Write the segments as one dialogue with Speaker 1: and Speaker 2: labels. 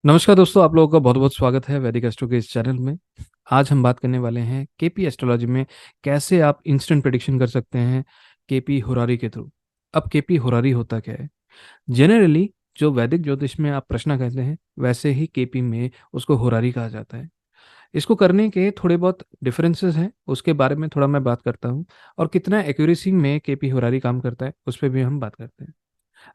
Speaker 1: नमस्कार दोस्तों, आप लोगों का बहुत बहुत स्वागत है वैदिक एस्ट्रो के इस चैनल में। आज हम बात करने वाले हैं केपी एस्ट्रोलॉजी में कैसे आप इंस्टेंट प्रेडिक्शन कर सकते हैं केपी हुरारी के थ्रू। अब केपी हुरारी होता क्या है? जनरली जो वैदिक ज्योतिष में आप प्रश्न कहते हैं, वैसे ही केपी में उसको हुरारी कहा जाता है। इसको करने के थोड़े बहुत डिफरेंसेस हैं, उसके बारे में थोड़ा मैं बात करता हूँ। और कितना एक्यूरेसी में केपी हुरारी काम करता है उस पर भी हम बात करते हैं।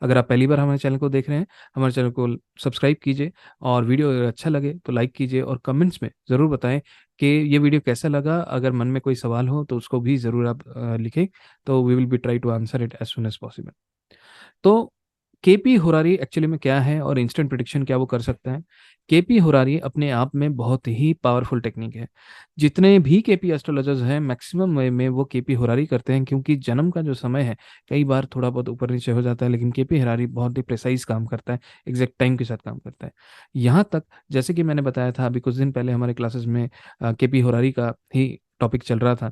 Speaker 1: अगर आप पहली बार हमारे चैनल को देख रहे हैं, हमारे चैनल को सब्सक्राइब कीजिए। और वीडियो अगर अच्छा लगे तो लाइक कीजिए और कमेंट्स में ज़रूर बताएं कि ये वीडियो कैसा लगा। अगर मन में कोई सवाल हो तो उसको भी ज़रूर आप लिखें, तो we will be try to answer it as soon as possible. तो केपी हुरारी एक्चुअली में क्या है और इंस्टेंट प्रिडिक्शन क्या वो कर सकता है? केपी हुरारी अपने आप में बहुत ही पावरफुल टेक्निक है। जितने भी केपी एस्ट्रोलॉजर्स हैं, मैक्सिमम वे में वो केपी हुरारी करते हैं, क्योंकि जन्म का जो समय है कई बार थोड़ा बहुत ऊपर नीचे हो जाता है, लेकिन केपी हुरारी बहुत ही प्रिसाइज काम करता है, एग्जैक्ट टाइम के साथ काम करता है। यहाँ तक जैसे कि मैंने बताया था अभी कुछ दिन पहले हमारे क्लासेस में केपी हुरारी का ही टॉपिक चल रहा था।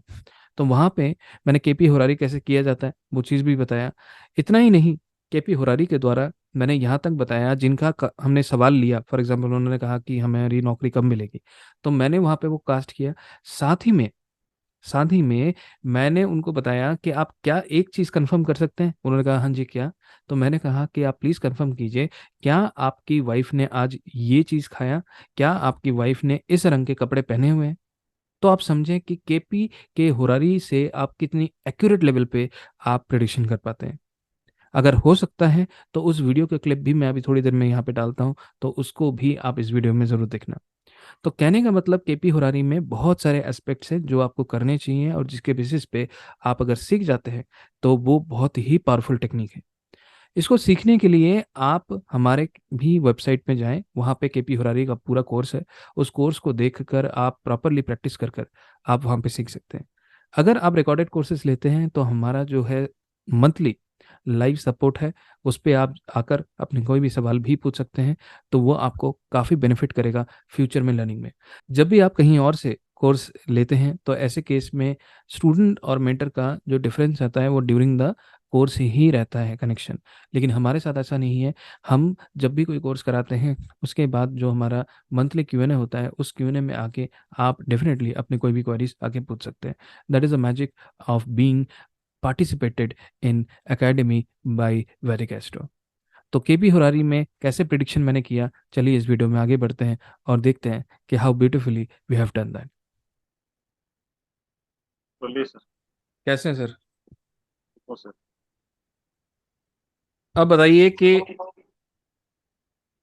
Speaker 1: तो वहाँ पे मैंने केपी हुरारी कैसे किया जाता है वो चीज़ भी बताया। इतना ही नहीं, केपी हुरारी के द्वारा मैंने यहाँ तक बताया जिनका हमने सवाल लिया। फॉर एग्जांपल उन्होंने कहा कि हमारी नौकरी कब मिलेगी, तो मैंने वहाँ पे वो कास्ट किया। साथ ही में साथ ही में मैंने उनको बताया कि आप क्या एक चीज़ कंफर्म कर सकते हैं। उन्होंने कहा हाँ जी क्या। तो मैंने कहा कि आप प्लीज़ कंफर्म कीजिए, क्या आपकी वाइफ ने आज ये चीज़ खाया, क्या आपकी वाइफ ने इस रंग के कपड़े पहने हुए हैं। तो आप समझें कि केपी के हुरारी से आप कितनी एक्यूरेट लेवल पे आप प्रिडिक्शन कर पाते हैं। अगर हो सकता है तो उस वीडियो का क्लिप भी मैं अभी थोड़ी देर में यहाँ पे डालता हूँ, तो उसको भी आप इस वीडियो में ज़रूर देखना। तो कहने का मतलब केपी हुरारी में बहुत सारे एस्पेक्ट्स हैं जो आपको करने चाहिए, और जिसके बेसिस पे आप अगर सीख जाते हैं तो वो बहुत ही पावरफुल टेक्निक है। इसको सीखने के लिए आप हमारे भी वेबसाइट में जाएं, वहाँ पे केपी हुरारी का पूरा कोर्स है। उस कोर्स को देखकर आप प्रॉपरली प्रैक्टिस कर कर आप वहाँ पे सीख सकते हैं। अगर आप रिकॉर्डेड कोर्सेज लेते हैं तो हमारा जो है मंथली लाइव सपोर्ट है, उस पे आप आकर अपने कोई भी सवाल भी पूछ सकते हैं। तो वो आपको काफ़ी बेनिफिट करेगा फ्यूचर में लर्निंग में। जब भी आप कहीं और से कोर्स लेते हैं तो ऐसे केस में स्टूडेंट और मेंटर का जो डिफरेंस रहता है वो ड्यूरिंग द कोर्स ही रहता है कनेक्शन। लेकिन हमारे साथ ऐसा नहीं है। हम जब भी कोई कोर्स कराते हैं उसके बाद जो हमारा मंथली क्यूएनए होता है, उस क्यूएनए में आके आप डेफिनेटली अपनी कोई भी क्वेरीज आके पूछ सकते हैं। That is the magic of being participated in academy by Vedic Astro. तो केपी हुरारी में कैसे प्रिडिक्शन मैंने किया, चलिए इस वीडियो में आगे बढ़ते हैं और देखते हैं कि how beautifully we have done that.
Speaker 2: बोलिए सर।
Speaker 1: कैसे हैं सर?
Speaker 2: ओ सर।
Speaker 1: अब बताइए कि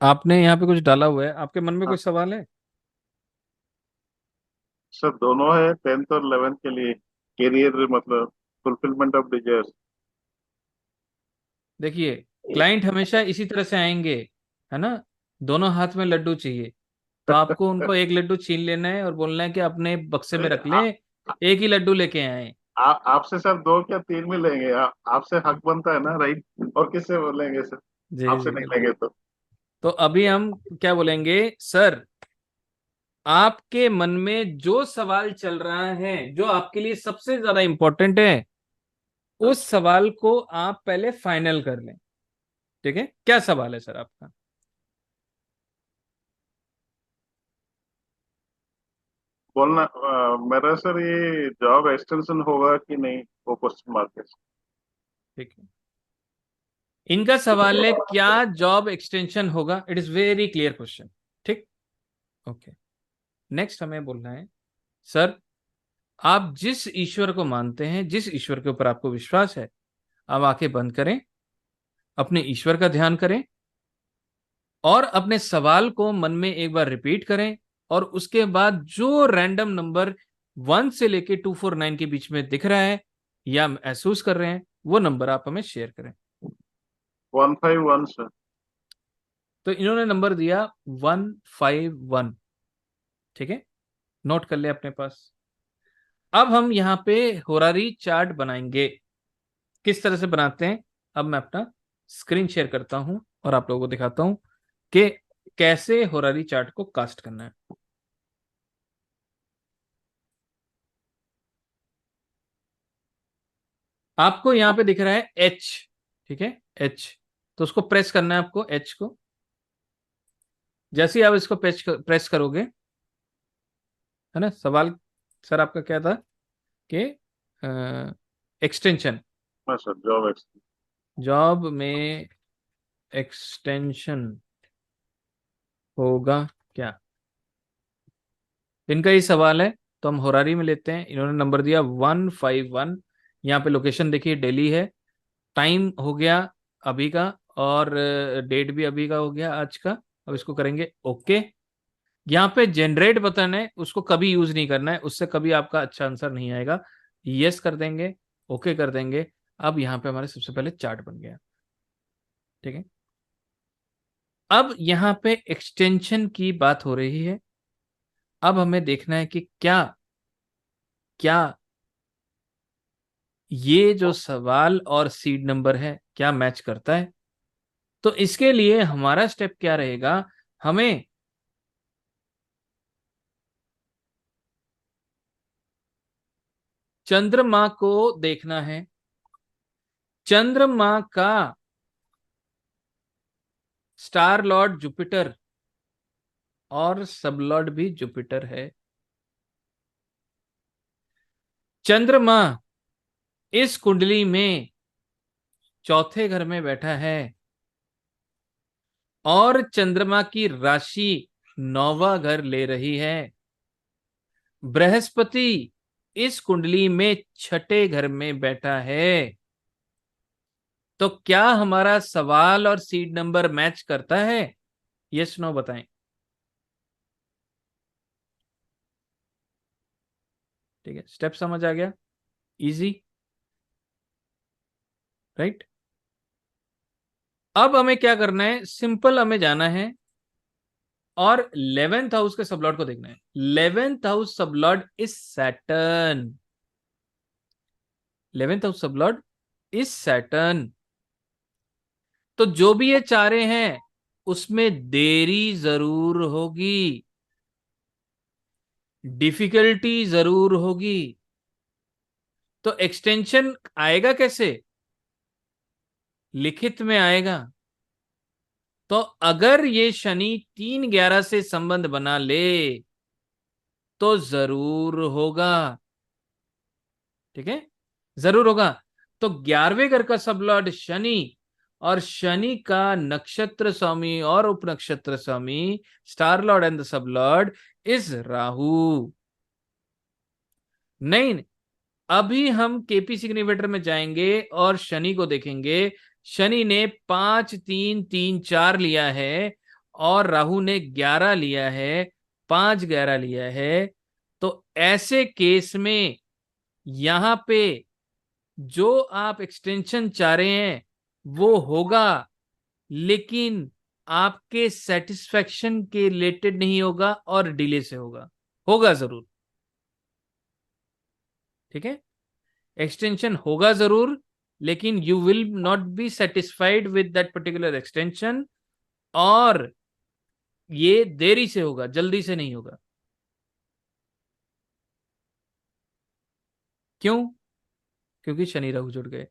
Speaker 1: आपने यहाँ पे कुछ डाला हुआ है, आपके मन में कोई
Speaker 2: हाँ
Speaker 1: सवाल है?
Speaker 2: सर, दोनों है 10th और 11th के लिए। करियर मतलब फुलफिलमेंट ऑफ डिजायर्स।
Speaker 1: देखिए, क्लाइंट हमेशा इसी तरह से आएंगे, है ना? दोनों हाथ में लड्डू चाहिए, तो आपको उनको एक लड्डू छीन लेना है और बोलना है कि अपने बक्से में रख ले,
Speaker 2: आ-
Speaker 1: एक ही लड्डू लेके आए।
Speaker 2: आपसे सर दो क्या तीन भी लेंगे। आपसे हक बनता है ना, राइट। और किससे बोलेंगे सर?
Speaker 1: जी
Speaker 2: आपसे
Speaker 1: जी
Speaker 2: नहीं
Speaker 1: जी।
Speaker 2: लेंगे तो।
Speaker 1: तो अभी हम क्या बोलेंगे सर? आपके मन में जो सवाल चल रहा है, जो आपके लिए सबसे ज्यादा इंपॉर्टेंट है, उस सवाल को आप पहले फाइनल कर लें। ठीक है, क्या सवाल है सर आपका?
Speaker 2: बोलना मेरा सर, ये जॉब एक्सटेंशन होगा कि नहीं, वो क्वेश्चन मार्क है।
Speaker 1: ठीक है, इनका सवाल है क्या जॉब एक्सटेंशन होगा। It is very clear question. ठीक। ओके। नेक्स्ट हमें बोलना है सर, आप जिस ईश्वर को मानते हैं, जिस ईश्वर के ऊपर आपको विश्वास है, आप आंखें बंद करें, अपने ईश्वर का ध्यान करें और अपने सवाल को मन में एक बार रिपीट करें। और उसके बाद जो रैंडम नंबर 1 से लेके 249 के बीच में दिख रहा है या महसूस कर रहे हैं, वो नंबर आप हमें शेयर करें।
Speaker 2: 151 सर।
Speaker 1: तो इन्होंने नंबर दिया 151। ठीक है, नोट कर ले अपने पास। अब हम यहाँ पे होरारी चार्ट बनाएंगे। किस तरह से बनाते हैं, अब मैं अपना स्क्रीन शेयर करता हूं और आप लोगों को दिखाता हूं कि कैसे होरारी चार्ट को कास्ट करना है। आपको यहाँ पे दिख रहा है एच। ठीक है, एच। तो उसको प्रेस करना है आपको, एच को। जैसे ही आप इसको प्रेस करोगे, है ना, सवाल सर आपका क्या था कि एक्सटेंशन,
Speaker 2: हाँ सर, जॉब एक्सटेंशन।
Speaker 1: जॉब में एक्सटेंशन होगा क्या, इनका ही सवाल है। तो हम होरारी में लेते हैं। इन्होंने नंबर दिया 151। यहाँ पे लोकेशन देखिए दिल्ली है। टाइम हो गया अभी का, और डेट भी अभी का हो गया आज का। अब इसको करेंगे ओके। यहाँ पे जनरेट बटन है, उसको कभी यूज नहीं करना है, उससे कभी आपका अच्छा आंसर नहीं आएगा। यस कर देंगे, ओके कर देंगे। अब यहाँ पे हमारे सबसे पहले चार्ट बन गया। ठीक है, अब यहाँ पे एक्सटेंशन की बात हो रही है। अब हमें देखना है कि क्या क्या ये जो सवाल और सीड नंबर है क्या मैच करता है। तो इसके लिए हमारा स्टेप क्या रहेगा, हमें चंद्रमा को देखना है। चंद्रमा का स्टार लॉर्ड जुपिटर और सब लॉर्ड भी जुपिटर है। चंद्रमा इस कुंडली में चौथे घर में बैठा है, और चंद्रमा की राशि नौवां घर ले रही है। बृहस्पति इस कुंडली में छठे घर में बैठा है। तो क्या हमारा सवाल और सीड नंबर मैच करता है? यस नो बताएं। ठीक है, स्टेप समझ आ गया, इजी, राइट। अब हमें क्या करना है, सिंपल हमें जाना है और 11th हाउस के सबलॉर्ड को देखना है। 11th house sublord is Saturn. 11th house sublord is Saturn. तो जो भी ये चाह रहे हैं उसमें देरी जरूर होगी, डिफिकल्टी जरूर होगी। तो एक्सटेंशन आएगा कैसे, लिखित में आएगा। तो अगर ये शनि 3/11 से संबंध बना ले तो जरूर होगा। ठीक है, जरूर होगा। तो 11वें घर का सबलॉर्ड शनि, और शनि का नक्षत्र स्वामी और उप नक्षत्र स्वामी, star lord and the sublord is Rahu. नहीं, अभी हम केपी सिग्निफिकेटर में जाएंगे और शनि को देखेंगे। शनि ने 5 3 3 4 लिया है, और राहु ने 11 लिया है, 5 11 लिया है। तो ऐसे केस में यहां पे जो आप एक्सटेंशन चाह रहे हैं वो होगा, लेकिन आपके सेटिस्फेक्शन के रिलेटेड नहीं होगा और डिले से होगा। होगा जरूर, ठीक है, एक्सटेंशन होगा जरूर, लेकिन you will not be satisfied with that particular extension, और ये देरी से होगा, जल्दी से नहीं होगा। क्यों? क्योंकि शनि राहु जुड़ गए।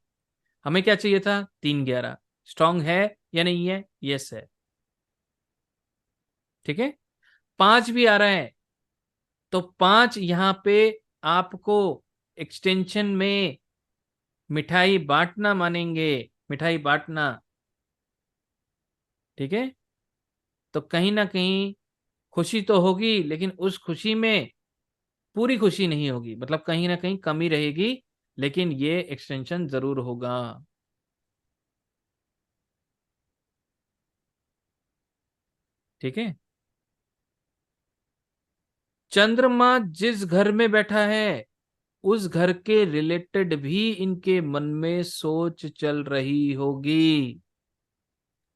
Speaker 1: हमें क्या चाहिए था, 3/11। स्ट्रांग है या नहीं है? यस है। ठीक है, 5 भी आ रहा है, तो 5 यहां पे आपको एक्सटेंशन में मिठाई बांटना मानेंगे, मिठाई बांटना। ठीक है, तो कहीं ना कहीं खुशी तो होगी, लेकिन उस खुशी में पूरी खुशी नहीं होगी, मतलब कहीं ना कहीं कमी रहेगी, लेकिन ये एक्सटेंशन जरूर होगा। ठीक है, चंद्रमा जिस घर में बैठा है उस घर के रिलेटेड भी इनके मन में सोच चल रही होगी।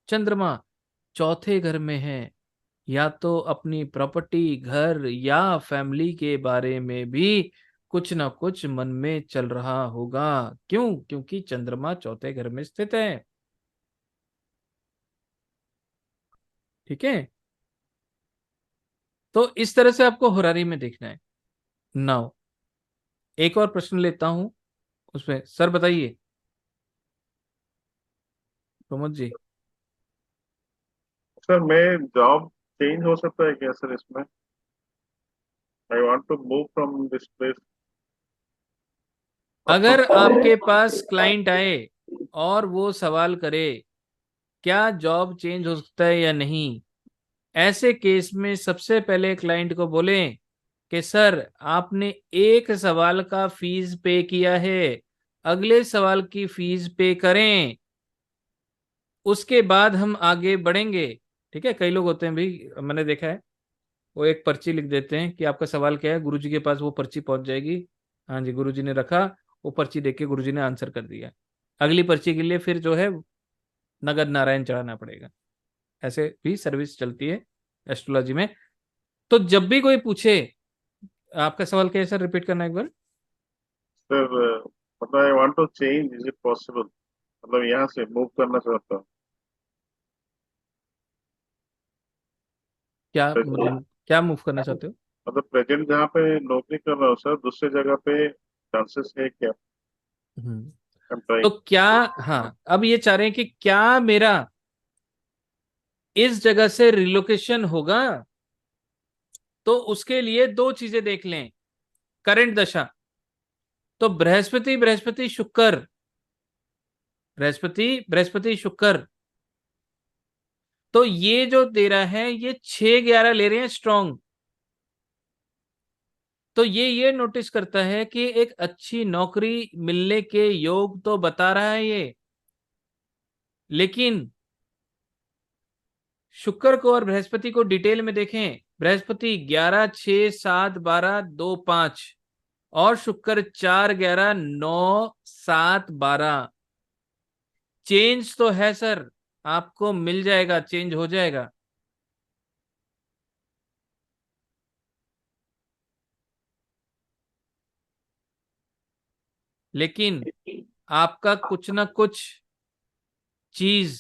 Speaker 1: चंद्रमा चौथे घर में है, या तो अपनी प्रॉपर्टी, घर या फैमिली के बारे में भी कुछ ना कुछ मन में चल रहा होगा। क्यों? क्योंकि चंद्रमा चौथे घर में स्थित है। ठीक है, तो इस तरह से आपको होरारी में देखना है। नाउ एक और प्रश्न लेता हूं, उसमें सर बताइए, प्रमोद जी।
Speaker 2: सर मैं जॉब चेंज हो सकता है क्या सर इसमें? I want to move from this place और
Speaker 1: अगर आपके पास क्लाइंट आए और वो सवाल करे क्या जॉब चेंज हो सकता है या नहीं, ऐसे केस में सबसे पहले क्लाइंट को बोलें कि सर आपने एक सवाल का फीस पे किया है, अगले सवाल की फीस पे करें, उसके बाद हम आगे बढ़ेंगे। ठीक है, कई लोग होते हैं भाई, मैंने देखा है, वो एक पर्ची लिख देते हैं कि आपका सवाल क्या है, गुरुजी के पास वो पर्ची पहुंच जाएगी। हाँ जी, गुरुजी ने रखा, वो पर्ची देख के गुरुजी ने आंसर कर दिया। अगली पर्ची के लिए फिर जो है नगद नारायण चढ़ाना पड़ेगा। ऐसे भी सर्विस चलती है एस्ट्रोलॉजी में। तो जब भी कोई पूछे, आपका सवाल क्या है सर, रिपीट करना एक बार।
Speaker 2: सर, मतलब I want to change, is it possible? मतलब यहाँ से मूव करना चाहता हूँ।
Speaker 1: क्या
Speaker 2: मतलब
Speaker 1: मतलब क्या मूव करना चाहते हो?
Speaker 2: प्रेजेंट जहाँ पे नौकरी कर रहा हूँ सर, दूसरी जगह पे चांसेस है क्या?
Speaker 1: हम्म।
Speaker 2: I am trying.
Speaker 1: तो क्या, हाँ, अब ये चाह रहे हैं कि क्या मेरा इस जगह से रिलोकेशन होगा, तो उसके लिए दो चीजें देख लें। करंट दशा, तो बृहस्पति बृहस्पति शुक्र, बृहस्पति बृहस्पति शुक्र, तो ये जो दे रहा है ये 6-11 ले रहे हैं स्ट्रॉन्ग। तो ये नोटिस करता है कि एक अच्छी नौकरी मिलने के योग तो बता रहा है ये, लेकिन शुक्र को और बृहस्पति को डिटेल में देखें। बृहस्पति 11, 6, 7, 12, 2, 5, और शुक्र 4, 11, 9, 7, 12। चेंज तो है सर, आपको मिल जाएगा, चेंज हो जाएगा, लेकिन आपका कुछ ना कुछ चीज,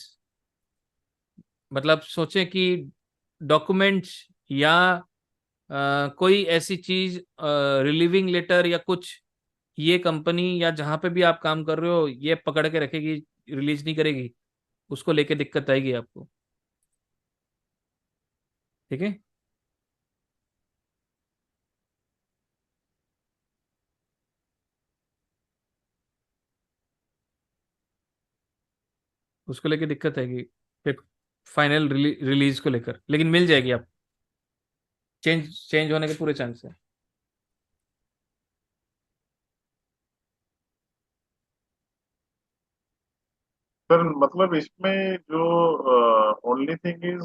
Speaker 1: मतलब सोचें कि डॉक्यूमेंट्स या कोई ऐसी चीज, रिलीविंग लेटर या कुछ, ये कंपनी या जहां पे भी आप काम कर रहे हो ये पकड़ के रखेगी, रिलीज नहीं करेगी। उसको लेके दिक्कत आएगी आपको। ठीक है, उसको लेके दिक्कत आएगी फिर फाइनल रिलीज को लेकर, लेकिन मिल जाएगी आप, चेंज चेंज होने के पूरे चांस है।
Speaker 2: सर मतलब इसमें जो ओनली थिंग इज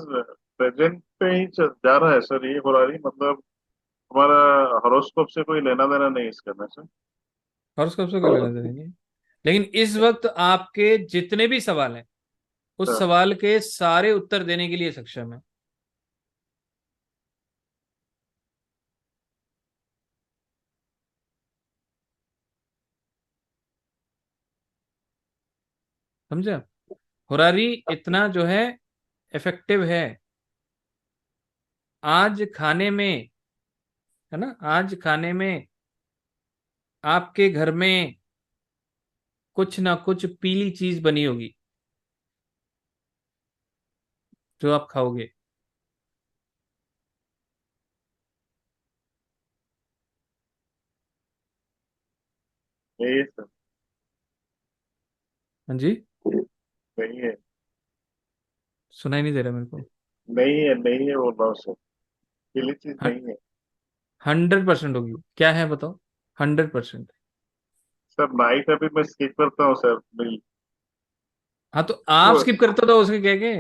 Speaker 2: प्रेजेंट पे ही जा रहा है सर, ये हो रहा है मतलब हमारा हॉरोस्कोप से कोई लेना देना नहीं इसका में सर।
Speaker 1: हॉरोस्कोप से कोई लेना देना नहीं है, लेकिन इस वक्त आपके जितने भी सवाल हैं उस
Speaker 2: सर,
Speaker 1: सवाल के सारे उत्तर देने के लिए सक्षम है। समझे? हुरारी इतना जो है इफेक्टिव है, आज खाने में, है ना, आज खाने में आपके घर में कुछ ना कुछ पीली चीज बनी होगी जो आप खाओगे।
Speaker 2: यही है सर।
Speaker 1: हाँ जी,
Speaker 2: नहीं है,
Speaker 1: सुनाई नहीं दे रहा मेरे को।
Speaker 2: नहीं है, नहीं है बोल रहा हूँ सर, पीली चीज नहीं है।
Speaker 1: 100% होगी, क्या है बताओ? 100%।
Speaker 2: सर नाइट अभी मैं स्किप करता हूँ सर, मिल
Speaker 1: हाँ, तो आप स्किप करते हो तो उसके क्या के,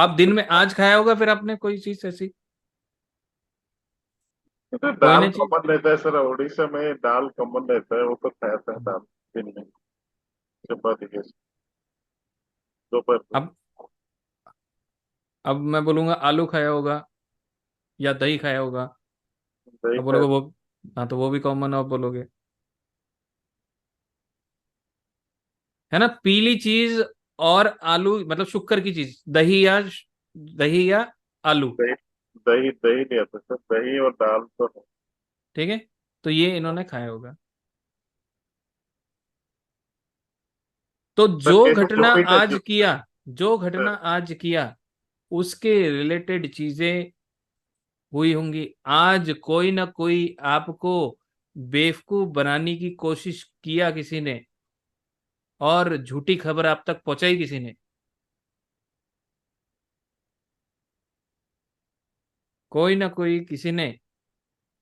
Speaker 1: आप दिन में आज खाया होगा फिर आपने कोई चीज ऐसी,
Speaker 2: तो
Speaker 1: कोई
Speaker 2: दाल
Speaker 1: ना चीज।
Speaker 2: कॉमन रहता है सर, उड़ीसा में दाल कॉमन रहता है, वो तो खाया था दाल दिन में, चपाती के साथ, दोपहर को।
Speaker 1: अब अब मैं बोलूंगा आलू खाया होगा या दही खाया होगा,
Speaker 2: दही
Speaker 1: अब
Speaker 2: खाया
Speaker 1: बोलोगे वो, हाँ तो वो भी कॉमन है, आप बोलोगे, है ना, पीली चीज और आलू, मतलब शुक्र की चीज, दही या आलू।
Speaker 2: दही, दही दही नहीं आता सर, दही और दाल तो है।
Speaker 1: ठीक है, तो ये इन्होंने खाया होगा। तो
Speaker 2: सर
Speaker 1: जो
Speaker 2: कैसे
Speaker 1: घटना
Speaker 2: जो पीटा
Speaker 1: आज
Speaker 2: जो
Speaker 1: किया, जो
Speaker 2: सर,
Speaker 1: घटना आज किया उसके रिलेटेड चीजें हुई होंगी। आज कोई ना कोई आपको बेवकूफ बनाने की कोशिश किया किसी ने, और झूठी खबर आप तक पहुंचाई किसी ने। कोई ना कोई किसी ने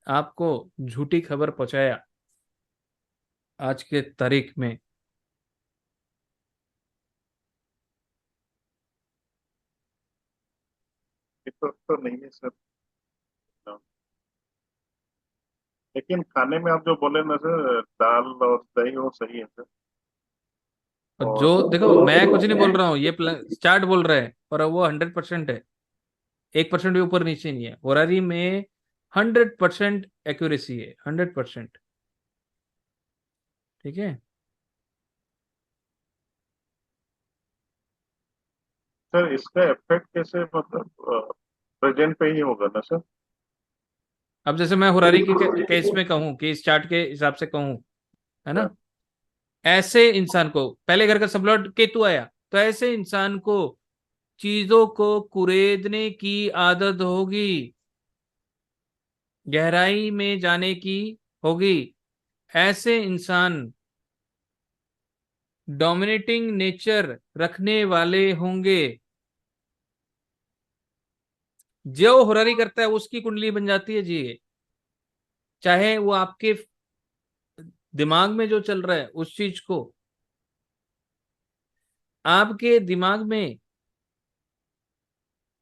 Speaker 1: आपको झूठी खबर पहुंचाया आज के तारीख में।
Speaker 2: ये तो नहीं है सर। लेकिन खाने में आप जो बोले ना सर, दाल और दही, वो सही है सर।
Speaker 1: और जो
Speaker 2: और
Speaker 1: देखो, मैं कुछ नहीं बोल रहा हूँ, ये चार्ट बोल रहा है, और वो 100% है। 1% भी ऊपर नीचे नहीं है होरारी में। 100% एक्यूरेसी है, 100%। ठीक है।
Speaker 2: सर इसका इफेक्ट कैसे, मतलब प्रेजेंट पे ही होगा ना सर?
Speaker 1: अब जैसे मैं हुरारी की केस में कहूँ, कि इस चार्ट के हिसाब से कहूँ, है ना, ऐसे इंसान को पहले घर का सबलॉर्ड केतु आया, तो ऐसे इंसान को चीजों को कुरेदने की आदत होगी, गहराई में जाने की होगी। ऐसे इंसान डोमिनेटिंग नेचर रखने वाले होंगे। जो हुरारी करता है उसकी कुंडली बन जाती है जी। चाहे वो आपके दिमाग में जो चल रहा है उस चीज को, आपके दिमाग में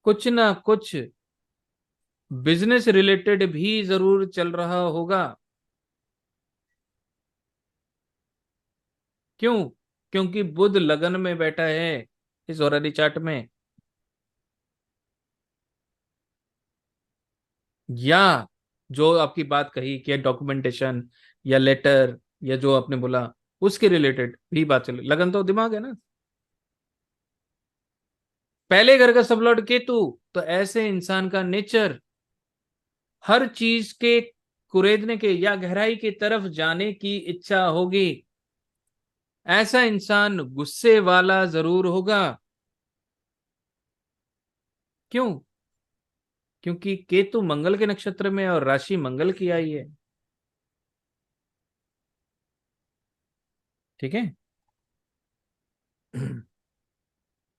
Speaker 1: कुछ ना कुछ बिजनेस रिलेटेड भी जरूर चल रहा होगा। क्यों? क्योंकि बुध लगन में बैठा है इस होरारी चार्ट में। या जो आपकी बात कही कि डॉक्यूमेंटेशन या लेटर, या जो आपने बोला उसके रिलेटेड भी बात चले, लगन तो दिमाग है ना। पहले घर का सबलॉर्ड केतु, तो ऐसे इंसान का नेचर हर चीज के कुरेदने के या गहराई की तरफ जाने की इच्छा होगी। ऐसा इंसान गुस्से वाला जरूर होगा। क्यों? क्योंकि केतु मंगल के नक्षत्र में और राशि मंगल की आई है। ठीक है।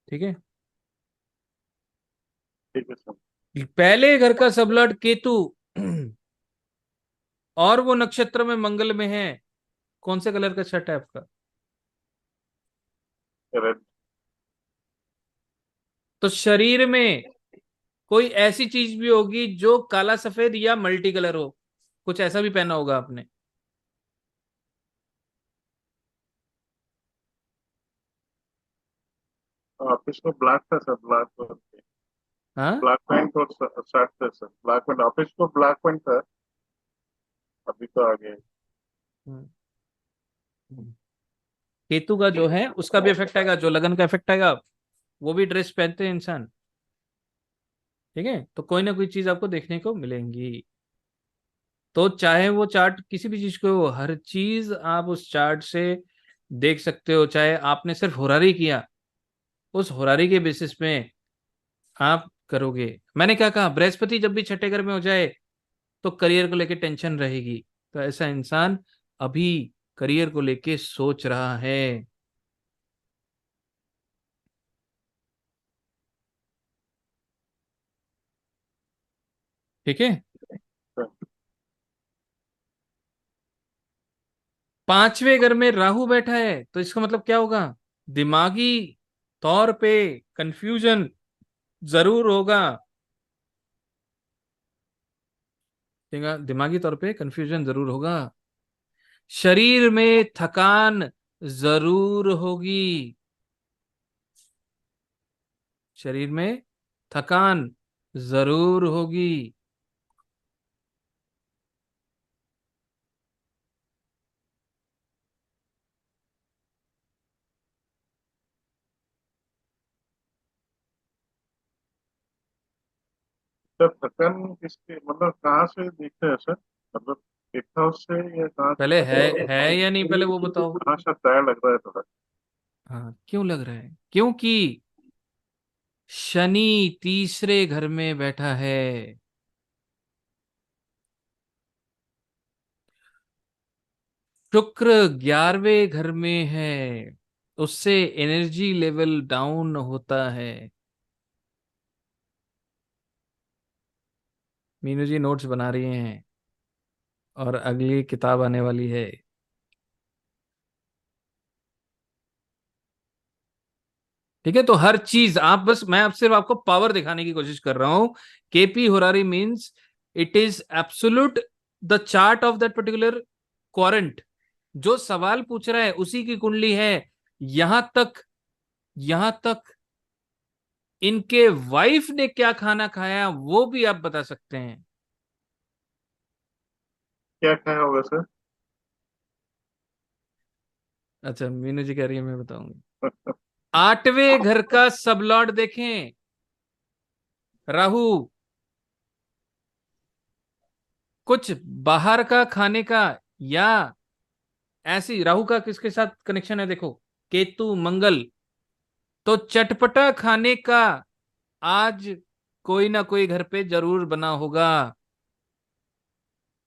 Speaker 1: ठीक है।
Speaker 2: ठीक है सर।
Speaker 1: पहले घर का सबलॉर्ड केतु और वो नक्षत्र में मंगल में है। कौन से कलर का शर्ट है आपका?
Speaker 2: रेड।
Speaker 1: तो शरीर में कोई ऐसी चीज भी होगी जो काला सफेद या मल्टी कलर हो। कुछ ऐसा भी पहना होगा आपने।
Speaker 2: ऑफिस में ब्लैक था सर, ब्लैक।
Speaker 1: हाँ।
Speaker 2: ब्लैक पैंट और शर्ट था सर, ब्लैक पैंट, ऑफिस को ब्लैक पैंट था। अभी तो आ गया।
Speaker 1: हम्म। केतु का जो है उसका भी इफेक्ट आएगा, जो लगन का इफेक्ट आएगा, वो भी ड्रेस पहनते हैं इंसान। ठीक है, तो कोई ना कोई चीज आपको देखने को मिलेंगी। तो चाहे वो चार्ट किसी भी चीज को हो, हर चीज आप उस चार्ट से देख सकते हो। चाहे आपने सिर्फ होरारी किया, उस होरारी के बेसिस में आप करोगे। मैंने क्या कहा, बृहस्पति जब भी छठे घर में हो जाए तो करियर को लेके टेंशन रहेगी। तो ऐसा इंसान अभी करियर को लेके सोच रहा है। ठीक है।
Speaker 2: सर,
Speaker 1: पांचवें घर में राहु बैठा है, तो इसका मतलब क्या होगा? दिमागी तौर पे कंफ्यूजन जरूर होगा। दिमागी तौर पे कंफ्यूजन जरूर होगा। शरीर में थकान जरूर होगी। शरीर में थकान जरूर होगी।
Speaker 2: सर थकान किसके, मतलब कहाँ से दिखते हैं सर? मतलब एक हाउस से या कहाँ से
Speaker 1: पहले
Speaker 2: थकान?
Speaker 1: है या नहीं, पहले वो बताओ।
Speaker 2: हाँ सर, टायर लग रहा है थोड़ा।
Speaker 1: हाँ, क्यों लग रहा है? क्योंकि शनि तीसरे घर में बैठा है। शुक्र 11वें घर में है, उससे एनर्जी लेवल डाउन होता है। मीनू जी नोट्स बना रही हैं और अगली किताब आने वाली है। ठीक है, तो हर चीज आप बस, मैं अब सिर्फ आपको पावर दिखाने की कोशिश कर रहा हूं। KP horary means it is absolute the chart of that particular querent. जो सवाल पूछ रहा है उसी की कुंडली है। यहां तक इनके वाइफ ने क्या खाना खाया वो भी आप बता सकते हैं।
Speaker 2: क्या खाया होगा सर?
Speaker 1: अच्छा, मीनू जी कह रही है मैं बताऊंगी। 8वें घर का सब लॉर्ड देखें, राहु। कुछ बाहर का खाने का, या ऐसी राहु का किसके साथ कनेक्शन है देखो, केतु मंगल। तो चटपटा खाने का आज कोई ना कोई घर पे जरूर बना होगा,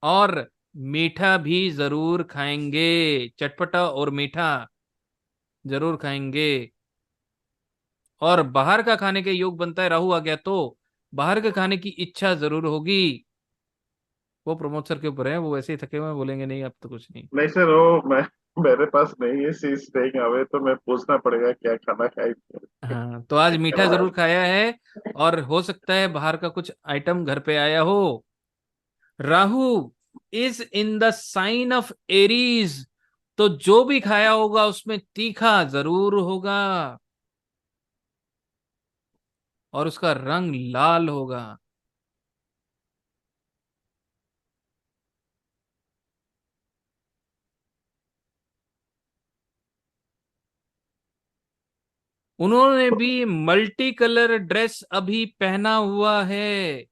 Speaker 1: और मीठा भी जरूर खाएंगे। चटपटा और मीठा जरूर खाएंगे। और बाहर का खाने के योग बनता है, राहु आ गया तो बाहर के खाने की इच्छा जरूर होगी। वो प्रमोद सर के ऊपर है, वो वैसे ही थके हुए हैं, बोलेंगे नहीं अब तो कुछ नहीं।
Speaker 2: नहीं सर, वो मैं मेरे पास नहीं है, सी स्टेइंग अवे, तो मैं पूछना पड़ेगा क्या खाना खाई।
Speaker 1: हाँ, तो आज मीठा जरूर खाया है, और हो सकता है बाहर का कुछ आइटम घर पे आया हो। Rahu is in the sign of Aries, तो जो भी खाया होगा उसमें तीखा जरूर होगा, और उसका रंग लाल होगा। उन्होंने भी मल्टी कलर ड्रेस अभी पहना हुआ है,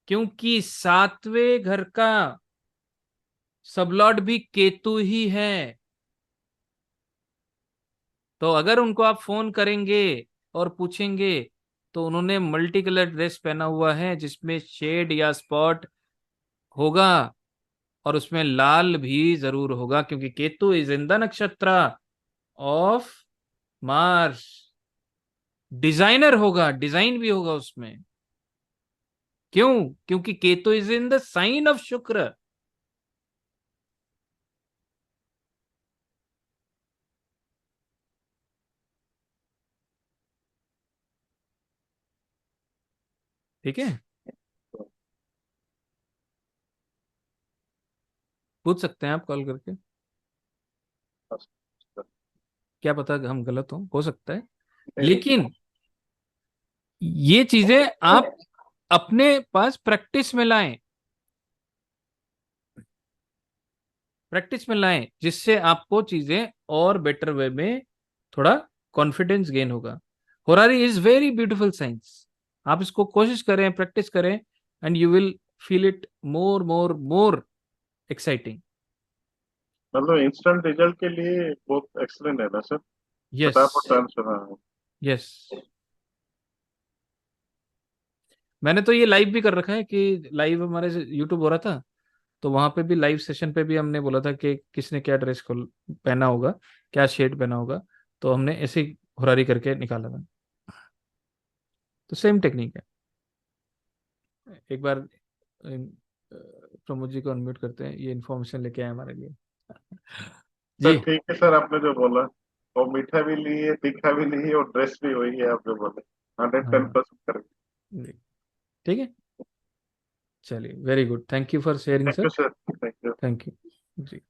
Speaker 1: क्योंकि 7वें घर का सबलॉर्ड भी केतु ही है। तो अगर उनको आप फोन करेंगे और पूछेंगे, तो उन्होंने मल्टी कलर ड्रेस पहना हुआ है जिसमें शेड या स्पॉट होगा, और उसमें लाल भी जरूर होगा, क्योंकि Ketu is in the nakshatra of Mars. Designer होगा, डिजाइन भी होगा उसमें। क्यों? क्योंकि Ketu is in the sign of Shukra. ठीक है, पूछ सकते हैं आप कॉल करके। क्या पता हम गलत हो सकता है, लेकिन ये चीजें आप अपने पास प्रैक्टिस में लाएं, प्रैक्टिस में लाएं, जिससे आपको चीजें और बेटर वे में थोड़ा कॉन्फिडेंस गेन होगा। होरारी इज वेरी ब्यूटीफुल साइंस। आप इसको कोशिश करें, प्रैक्टिस करें, and you will feel it more more more exciting.
Speaker 2: मतलब इंस्टेंट रिजल्ट के लिए बहुत एक्सलेंट है ना सर?
Speaker 1: यस,
Speaker 2: फटाफट आंसर। हाँ।
Speaker 1: यस। मैंने तो ये लाइव भी कर रखा है कि लाइव हमारे यूट्यूब हो रहा था, तो वहां पे भी लाइव सेशन पे भी हमने बोला था कि किसने क्या ड्रेस को पहना होगा, क्या शेड पहना होगा, तो हमने ऐसे ही हुरारी करके निकाला था। तो सेम टेक्निक है। एक बार प्रमोद जी को अनम्यूट करते हैं, ये इन्फॉर्मेशन लेके आए हमारे लिए।
Speaker 2: सर
Speaker 1: जी।
Speaker 2: ठीक है सर, आपने जो बोला वो मीठा भी ली है, तीखा भी ली है, और ड्रेस भी वही है आप जो बोले। 110% करेक्ट।
Speaker 1: जी, ठीक है, चलिए, very good, thank you for sharing
Speaker 2: thank you
Speaker 1: sir.
Speaker 2: Sir, thank you.
Speaker 1: Thank you. Ji.